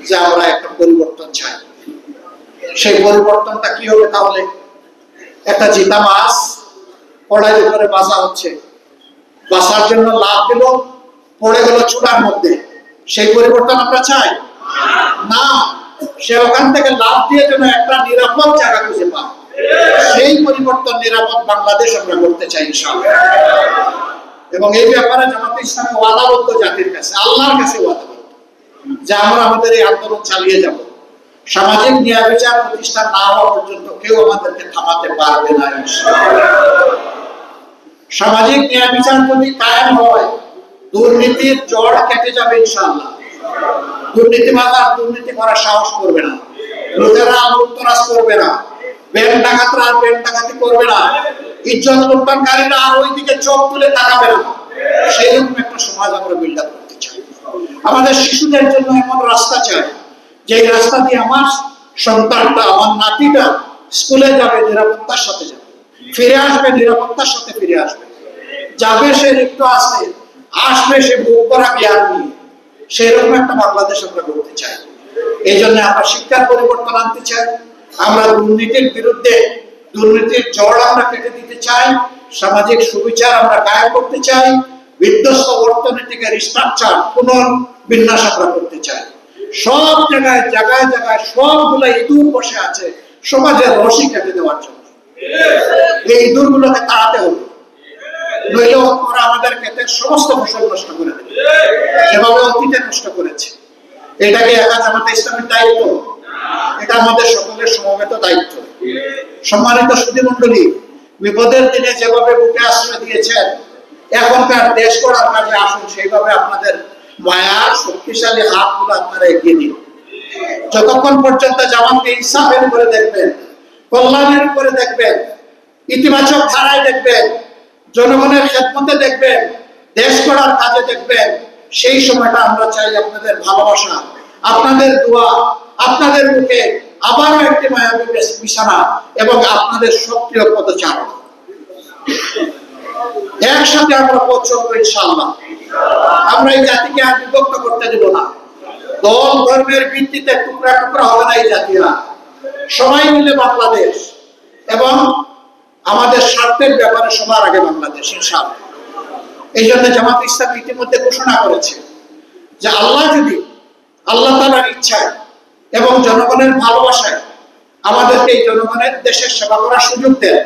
যে আমরা একটা পরিবর্তন চাই। সেই পরিবর্তনটা কি হবে? তাহলে একটা জিতা মাছ কড়াইয়ের উপরে বাসা হচ্ছে, বাসার জন্য লাভ দিল, পড়ে গেল চুলার মধ্যে। সেই পরিবর্তন আমরা চাই না। সে ওখান থেকে লাভ দিয়ে যেন একটা নিরাপদ জায়গা খুঁজে পায়, সেই পরিবর্তন নিরাপদ বাংলাদেশ আমরা করতে চাই ইনশাআল্লাহ। এবং এই ব্যাপারে জামাতে ইসলামী ওয়াদাবদ্ধ জাতির কাছে, আল্লাহর কাছে ওয়াদাবদ্ধ যে আমরা আমাদের এই আন্দোলন চালিয়ে যাব। সামাজিক ন্যায় বিচার প্রতিষ্ঠা না হওয়া পর্যন্ত কেউ আমাদেরকে থামাতে পারবে না ইনশাআল্লাহ। সামাজিক ন্যায় বিচার যদি কায়েম হয়, দুর্নীতির জড় কেটে যাবে ইনশাআল্লাহ। দুর্নীতিবাজ আর দুর্নীতি করার সাহস করবে না, লুটেরা লুটতরাজ করবে না, ব্যাংক ডাকাতরা আর ব্যাংক ডাকাতি করবে না, ইজ্জত লুণ্ঠনকারীরা আর ওইদিকে চোখ তুলে তাকাবে না। সেই রকম একটা সমাজ আমরা বিল্ড আপ করতে চাই। আমাদের শিশুদের জন্য এমন রাস্তা চাই যে রাস্তা দিয়ে আমার সন্তানটা, আমার নাতিটা স্কুলে যাবে, নিরাপত্তার সাথে যাবে, ফিরে আসবে নিরাপত্তার সাথে ফিরে আসবে, যাবে সে রিক্ত আসবে, আসবে সে বুক করা জ্ঞান নিয়ে। সেরকম একটা বাংলাদেশ আমরা করতে চাই। এই জন্য আমরা শিক্ষার পরিবর্তন আনতে চাই। আমরা দুর্নীতির বিরুদ্ধে, দুর্নীতির জড় আমরা কেটে দিতে চাই। সামাজিক সুবিচার আমরা কায়েম করতে চাই। বিধ্বস্ত অর্থনীতিকে রিস্ট্রাকচার, পুনর্বিন্যাস আমরা করতে চাই। সব জায়গায় জায়গায় জায়গায় সবগুলো ইঁদুর বসে আছে সমাজের রশি কেটে দেওয়ার জন্য। এই ইঁদুরগুলোকে তাড়াতে হবে, নইলে ওরা আমাদের ক্ষেতের সমস্ত ফসল নষ্ট করে দেবে, যেভাবে অতীতে নষ্ট করেছে। এটাকে একা জামাতে ইসলামের দায়িত্ব, এটা আমাদের সকলের সমবেত দায়িত্ব। সম্মানিত সুধীমণ্ডলী, বিপদের দিনে যেভাবে বুকে আশ্রয় দিয়েছেন, এখনকার দেশ গড়ার কাজে আসুন সেইভাবে আপনাদের মায়ার শক্তিশালী হাতগুলো আপনারা এগিয়ে দিন। যতক্ষণ পর্যন্ত জামাতকে ইনসাফের উপরে দেখবেন, কল্যাণের উপরে দেখবেন, ইতিবাচক ধারায় দেখবেন, জনগণের খেদমতে দেখবেন, দেশ গড়ার কাজে দেখবেন, সেই সময়টা আমরা চাই আপনাদের ভালোবাসা, আপনাদের দোয়া, আপনাদের মুখে আবারও একটি মায়াবী বিছানা এবং আপনাদের সক্রিয় পদচারণ। একসাথে আমরা পথ চলবো ইনশাআল্লাহ। আমরা এই জাতিকে আর বিভক্ত করতে দেব না। দল ধর্মের ভিত্তিতে টুকরা টুকরা হবে না এই জাতিরা। সবাই মিলে বাংলাদেশ এবং আমাদের স্বার্থের ব্যাপারে সবার আগে বাংলাদেশ ইনশাআল্লাহ। এই জন্য জামাত ইসলাম ইতিমধ্যে ঘোষণা করেছে যে আল্লাহ যদি আল্লাহ তাআলার ইচ্ছায় এবং জনগণের ভালোবাসায় আমাদেরকে এই জনগণের দেশের সেবা করার সুযোগ দেন,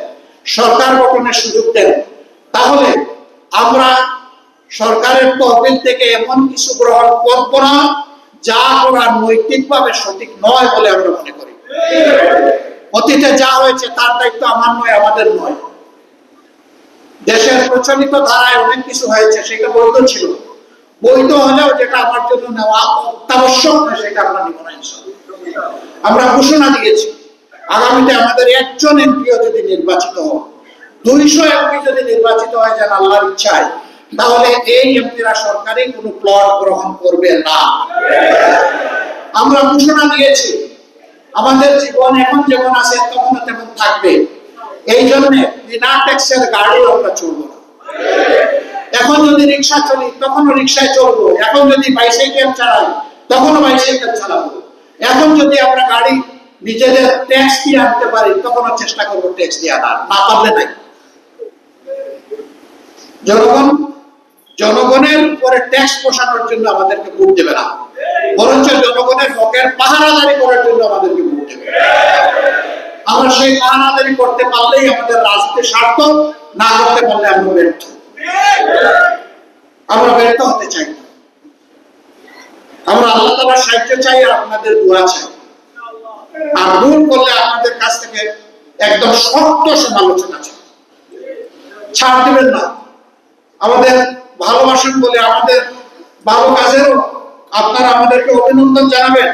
সরকার গঠনের সুযোগ দেন, তাহলে আমরা সরকারের তহবিল থেকে এমন কিছু গ্রহণ করব না যা করা নৈতিকভাবে সঠিক নয় বলে আমরা মনে করি। অতীতে যা হয়েছে তার দায়িত্ব আমার নয়, আমাদের নয়। দেশের প্রচলিত ধারায় অনেক কিছু হয়েছে, সেটা বৈধ ছিল। বৈধ হলেও যেটা আমার জন্য নেওয়া অত্যাবশ্যক নয় সেটা আমরা নিব না ইনশাআল্লাহ। আমরা ঘোষণা দিয়েছি আগামীতে আমাদের একজন এমপিও যদি নির্বাচিত হয়, 200 এমপি যদি নির্বাচিত হয় যেন আল্লাহর ইচ্ছায়, তাহলে এই এমপিরা সরকারি কোনো প্লট গ্রহণ করবে না। আমরা ঘোষণা দিয়েছি আমাদের জীবন এখন যেমন আছে তখন তেমন থাকবে। এই জন্য বিনা ট্যাক্সের গাড়ি আমরা চলবো না। এখন যদি রিক্সা চলি তখনও রিক্সায় চলবো, এখন যদি বাইসাইকেল চালাই তখনও বাইসাইকেল চালাবো, এখন যদি আমরা গাড়ি নিজেদের ট্যাক্স দিয়ে আনতে পারি তখনও চেষ্টা করবো ট্যাক্স দিয়ে আনার, না পারলে নাই। জনগণের উপরে ট্যাক্স বসানোর জন্য আমাদেরকে ভোট দেবে না, বরঞ্চ জনগণের হকের পাহারাদারি করার জন্য আমাদেরকে ভোট দেবে। আমরা সেই পাহারাদারি করতে পারলেই আমাদের রাজনীতি সার্থক, না করতে পারলে আমরা ব্যর্থ। আমরা ব্যর্থ হতে চাই না। আমরা আল্লাহ তাআলার সাহায্য চাই আর আপনাদের দোয়া চাই। আর ভুল করলে আপনাদের কাছ থেকে একদম শক্ত সমালোচনা চাই, ছাড় দেবেন না। আমাদের ভালোবাসেন বলে আমাদের ভালো কাজেরও আপনারা আমাদেরকে অভিনন্দন জানাবেন,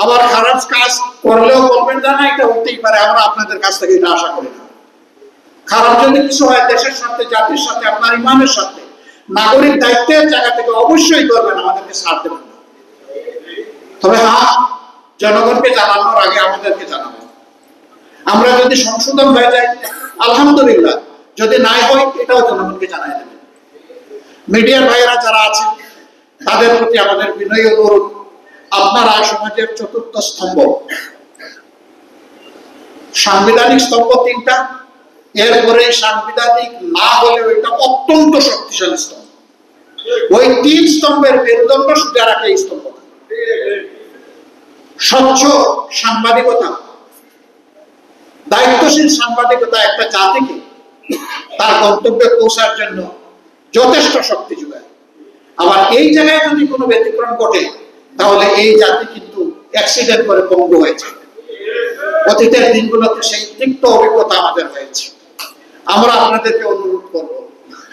আবার খারাপ কাজ করলেও বলবেন না এটা হতেই পারে। আমরা আপনাদের কাছ থেকে এটা আশা করি না। খারাপ যদি কিছু হয় দেশের সাথে, জাতির সাথে, আপনার ইমানের সাথে, নাগরিক দায়িত্বের জায়গা থেকে অবশ্যই করবেন, আমাদেরকে ছাড় দেবেন না। তবে হ্যাঁ, জনগণকে জানানোর আগে আমাদেরকে জানাবেন। আমরা যদি সংশোধন হয়ে যাই আলহামদুলিল্লাহ, যদি নাই হয় এটাও জনগণকে জানাই দেবেন। মিডিয়ার ভাইয়েরা যারা আছেন তাদের প্রতি আমাদের বিনয়ী অনুরোধ, আপনারা সমাজের চতুর্থ স্তম্ভ। সাংবিধানিক স্তম্ভ তিনটা, এরপরে সাংবিধানিক না হলেও এটা অত্যন্ত শক্তিশালী স্তম্ভ। ওই তিন স্তম্ভের মেরুদণ্ড সোজা রাখে এই স্তম্ভ। স্বচ্ছ সাংবাদিকতা, দায়িত্বশীল সাংবাদিকতা একটা জাতিকে তার গন্তব্যে পৌঁছার জন্য যথেষ্ট শক্তি যোগায়। আবার এই জায়গায় যদি কোনো ব্যতিক্রম ঘটে তাহলে এই জাতি কিন্তু অ্যাক্সিডেন্ট করে পঙ্গু হয়েছে। অতীতের দিনগুলোতে সেই তিক্ত অভিজ্ঞতা আমাদের হয়েছে। আমরা আপনাদেরকে অনুরোধ করব,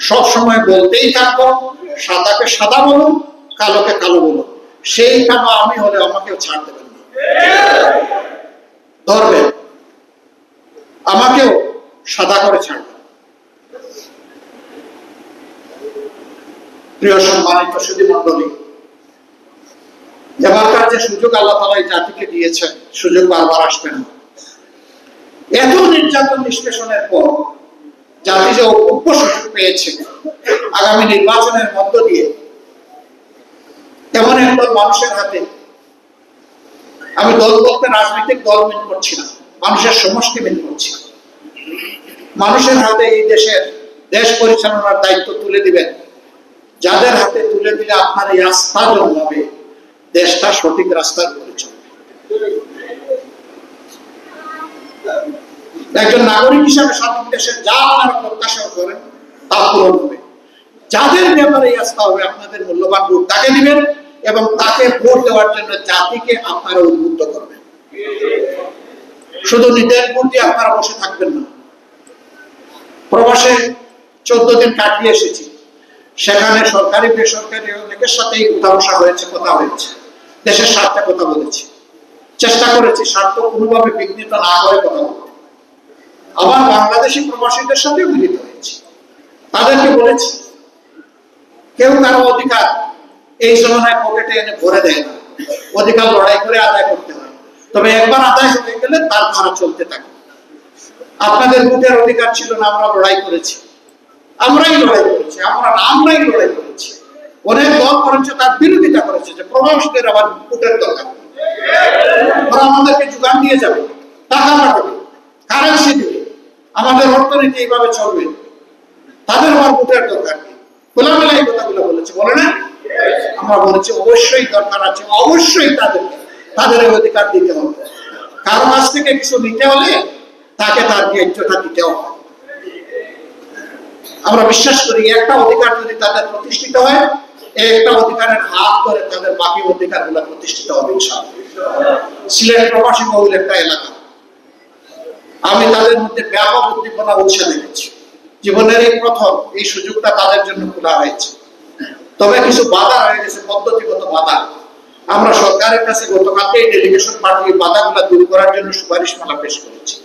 সব সময় বলতেই থাকবো, সাদাকে সাদা বলুন, কালোকে কালো বলুন। সেই কালো আমি হলে আমাকেও ছাড় দেবেন না, ধরবেন, আমাকেও সাদা করে ছাড়বেন। প্রিয় সম্মানিত সুধী মণ্ডলী, এবারকার যে সুযোগ আল্লাহ তাআলা এই জাতিকে দিয়েছেন, সুযোগ বারবার আসবে না। এত নির্যাতন নিষ্পেষণের পর জাতি যে অপূর্ব সুযোগ পেয়েছে আগামী নির্বাচনের মধ্য দিয়ে এমন একদল মানুষের হাতে, আমি দল বলতে রাজনৈতিক দল মিল করছি না, মানুষের সমষ্টি মিল করছি, মানুষের হাতে এই দেশ পরিচালনার দায়িত্ব তুলে দিবেন, যাদের হাতে তুলে দিলে আপনার এই আস্থা জন্মাবে, দেশটা সঠিক রাস্তার উপরে চলবে। একজন নাগরিক হিসাবে স্বাধীন দেশের যা আপনারা প্রত্যাশা করেন তা পূরণ হবে। যাদের ব্যাপারে এই আস্থা হবে, আপনাদের মূল্যবান ভোট তাকে দিবেন এবং তাকে ভোট দেওয়ার জন্য জাতিকে আপনারা উদ্বুদ্ধ করবেন। শুধু নিজের ভোট দিয়ে আপনারা বসে থাকবেন না। প্রবাসে 14 দিন কাটিয়ে এসেছি, সেখানে সরকারি বেসরকারি অনেকের সাথেই উঠা বসা হয়েছে, কথা হয়েছে, দেশের স্বার্থে কথা বলেছি, চেষ্টা করেছি স্বার্থ কোনোভাবে বিঘ্নিত না করে কথা বলতে। আবার বাংলাদেশি প্রবাসীদের সাথে মিলিত হয়েছি, তাদেরকে বলেছি কেউ কারো অধিকার এই জমানায় পকেটে এনে ভরে দেয় না, অধিকার লড়াই করে আদায় করতে হয়। তবে একবার আদায় হয়ে গেলে তার ধারা চলতে থাকে। আপনাদের ভোটের অধিকার ছিল না, আমরা লড়াই করেছি, আমরাই লড়াই করেছি, আমরাই লড়াই করেছি। অনেক দল বরঞ্চ তার বিরোধিতা করেছে যে প্রবাসীদের আবার ভোটের দরকার, ওরা আমাদেরকে যোগান দিয়ে যাবে, টাকা পাঠাবে, কারেন্সি দিবে, আমাদের অর্থনীতি এইভাবে চলবে, তাদের আবার ভোটের দরকার নেই। খোলামেলা এই কথাগুলো বলেছে, বলে না? আমরা বলেছি অবশ্যই দরকার আছে, অবশ্যই তাদের অধিকার দিতে হবে। কারো কাছ থেকে কিছু নিতে হলে তাকে তার ন্যায্যতা দিতে হবে। আমরা বিশ্বাস করি একটা অধিকার যদি তাদের প্রতিষ্ঠিত হয়, একটা অধিকারের হাত ধরে তাদের বাকি অধিকার গুলা প্রতিষ্ঠিত হবে ইনশাআল্লাহ। সিলেট প্রবাসী বহুল একটা এলাকা, আমি তাদের মধ্যে ব্যাপক উদ্দীপনা উৎসাহ দেখেছি। জীবনের এই প্রথম এই সুযোগটা তাদের জন্য খোলা হয়েছে। তবে কিছু বাধা রয়ে গেছে, পদ্ধতিগত বাধা। আমরা সরকারের কাছে গতকালকে ডেলিগেশন পাঠিয়ে বাধাগুলা দূর করার জন্য সুপারিশমালা পেশ করেছি।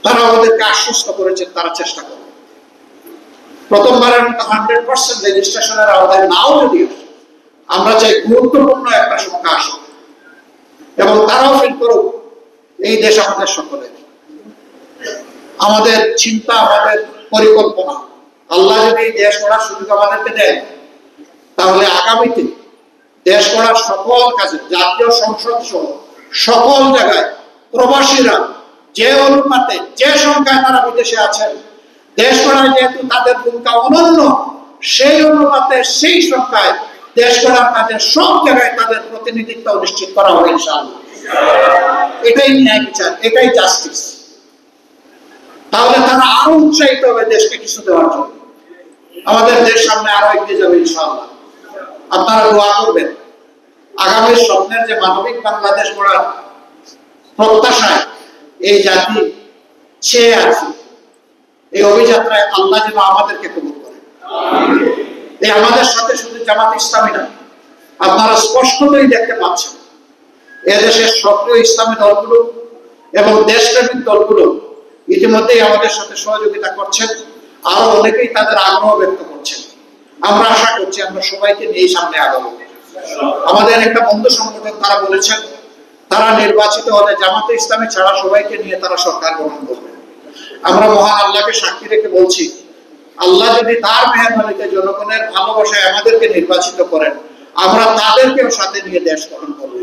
তারা আমাদেরকে আশ্বস্ত করেছেন তারা চেষ্টা করবে। প্রথমবারের মতো 100% রেজিস্ট্রেশনের আওতায় নাও যদি আসে, আমরা চাই গুরুত্বপূর্ণ একটা সংখ্যা আসুক এবং তারাও ফিল করুক এই দেশ আমাদের সকলের। আমাদের চিন্তা, আমাদের পরিকল্পনা, আল্লাহ যদি এই দেশ গড়ার সুযোগ আমাদেরকে দেয়, তাহলে আগামীতে দেশ গড়ার সকল কাজে, জাতীয় সংসদ সহ সকল জায়গায় প্রবাসীরা যে অনুপাতে, যে সংখ্যায় তারা বিদেশে আছেন, দেশ গড়ায় যেহেতু তাদের ভূমিকা অনন্য, সেই অনুপাতে সেই সংখ্যায় দেশ গড়ার কাজে সব জায়গায় তাদের প্রতিনিধিত্ব নিশ্চিত করা হবে ইনশাআল্লাহ। এটাই ন্যায় বিচার, এটাই জাস্টিস। তাহলে তারা আরো উৎসাহিত হবে দেশকে কিছু দেওয়ার জন্য। আমাদের দেশ সামনে আরো এগিয়ে যাবে ইনশাআল্লাহ। আপনারা দোয়া করবেন, আগামীর স্বপ্নের যে মানবিক বাংলাদেশ গড়ার প্রত্যাশায় এই জাতি চেয়ে আছে, এই অভিযাত্রায় আল্লাহ যেন আমাদেরকে কবুল করেন। এই আমাদের সাথে শুধু জামাত ইসলামী না, আপনারা স্পষ্টতই দেখতে পাচ্ছেন এদেশের সক্রিয় ইসলামী দলগুলো এবং দেশপ্রেমিক দলগুলো ইতিমধ্যেই আমাদের সাথে সহযোগিতা করছেন, আরো অনেকেই তাদের আগ্রহ ব্যক্ত করছেন। আমরা আশা করছি আমরা সবাইকে নিয়ে সামনে আগাবো। আমাদের একটা বন্ধু সংগঠন তারা বলেছেন তারা নির্বাচিত হলে জামাতে ইসলামী ছাড়া সবাইকে নিয়ে তারা সরকার গঠন করবে। আমরা মহান আল্লাহকে সাক্ষী রেখে বলছি, আল্লাহ যদি তার মেহরবানিতে জনগণের ভালোবাসায় আমাদেরকে নির্বাচিত করেন, আমরা তাদেরকেও সাথে নিয়ে দেশ গঠন করবো।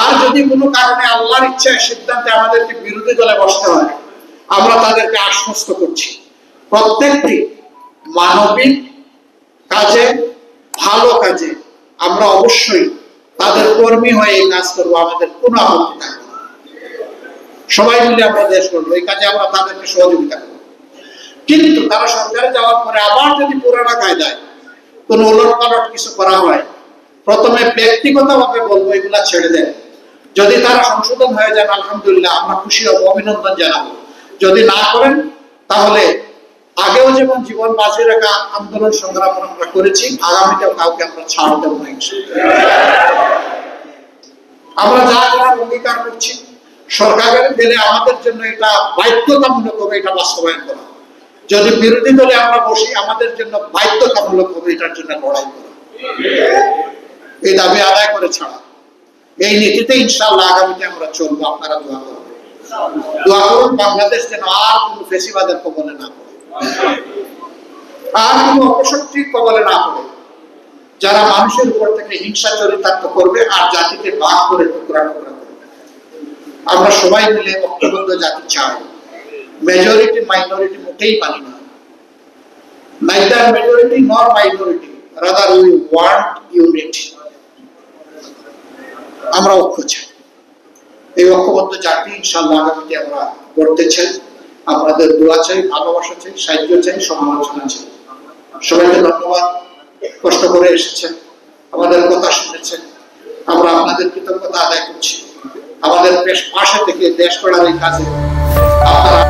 আর যদি কোনো কারণে আল্লাহর ইচ্ছায় সিদ্ধান্তে আমাদেরকে বিরোধী দলে বসতে হয়, আমরা তাদেরকে আশ্বস্ত করছি প্রত্যেকটি মানবিক কাজে, ভালো কাজে আমরা অবশ্যই তাদের কর্মী হয়ে এই কাজ করবো, আমাদের কোনো আপত্তি থাকবে না। সবাই মিলে আমরা দেশ করবো, এই কাজে আমরা তাদেরকে সহযোগিতা করবো। কিন্তু তারা সরকারে যাওয়ার পরে আবার যদি পুরানা কায়দায় কোন উলট পালট কিছু করা হয়, প্রথমে ব্যক্তিগতভাবে বলবো এগুলা ছেড়ে দেন। যদি তারা সংশোধন হয়ে যান আলহামদুলিল্লাহ, আমরা খুশি হব, অভিনন্দন জানাবো। যদি না করেন তাহলে আগেও যেমন জীবন বাজি রাখা আন্দোলন সংগ্রাম আমরা করেছি, আগামীতেও কাউকে আমরা ছাড় দেব না। আমরা যা করার অঙ্গীকার করছি, সরকারের গেলে আমাদের জন্য এটা বাধ্যতামূলক হবে এটা বাস্তবায়ন করা। যদি বিরোধী দলে আমরা বসি, আমাদের জন্য বাধ্যতামূলক হবে এটার জন্য লড়াই করা, এই দাবি আদায় করে ছাড়া। এই নীতিতে ইনশাআল্লাহ আগামীতে আমরা চলবো। আপনারা দোয়া করবেন, দোয়া করুন বাংলাদেশ যেন আর কোন ফেসিবাদের কবলে না পড়ে, আর কোন অপশক্তির কবলে না পড়ে, যারা মানুষের উপর থেকে হিংসা চরিতার্থ করবে আর জাতিকে ভাগ করে টুকরা টুকরা করবে। আমরা সবাই মিলে ঐক্যবদ্ধ জাতি চাই, মেজরিটি মাইনরিটি মোটেই মানি না। neither majority nor minority, rather we want unity. আমরা ঐক্য চাই, এই ঐক্যবদ্ধ জাতি ইনশাআল্লাহ আগামীতে আমরা গড়তে চাই। আপনাদের দোয়া চাই, ভালোবাসা চাই, সাহায্য চাই, সমালোচনা চাই। সবাইকে ধন্যবাদ, কষ্ট করে এসেছেন, আমাদের কথা শুনেছেন, আমরা আপনাদের কৃতজ্ঞতা আদায় করছি। আমাদের পাশে থেকে দেশ গড়ার এই কাজে আপনারা